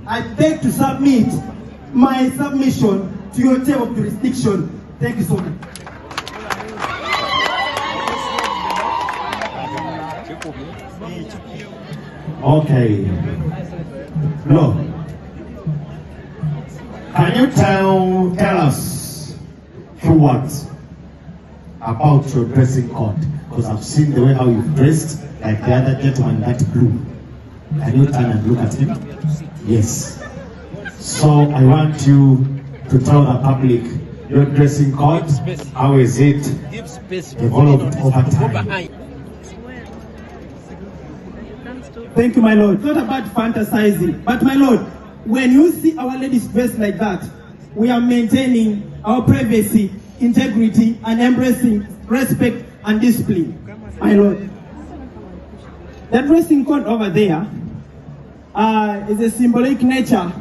I beg to submit my submission to your chair of jurisdiction. Thank you so much. Okay. No. Can you tell us a few words about your dressing code? Because I've seen the way how you've dressed, like the other gentleman, that blue. Can you turn and look at him? Yes. So I want you to tell the public your dressing code. How is it developed over time? Thank you, my Lord. It's not about fantasizing, but my Lord, when you see our ladies dressed like that, we are maintaining our privacy, integrity, and embracing respect and discipline. My Lord, that dressing code over there is a symbolic nature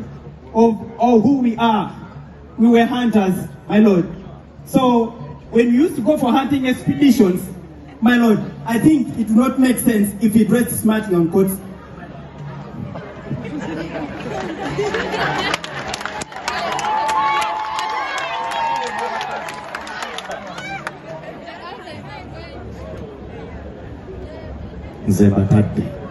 of who we are. We were hunters, my Lord. So when we used to go for hunting expeditions, my Lord, I think it would not make sense if we dressed smartly on coats. Zebatati.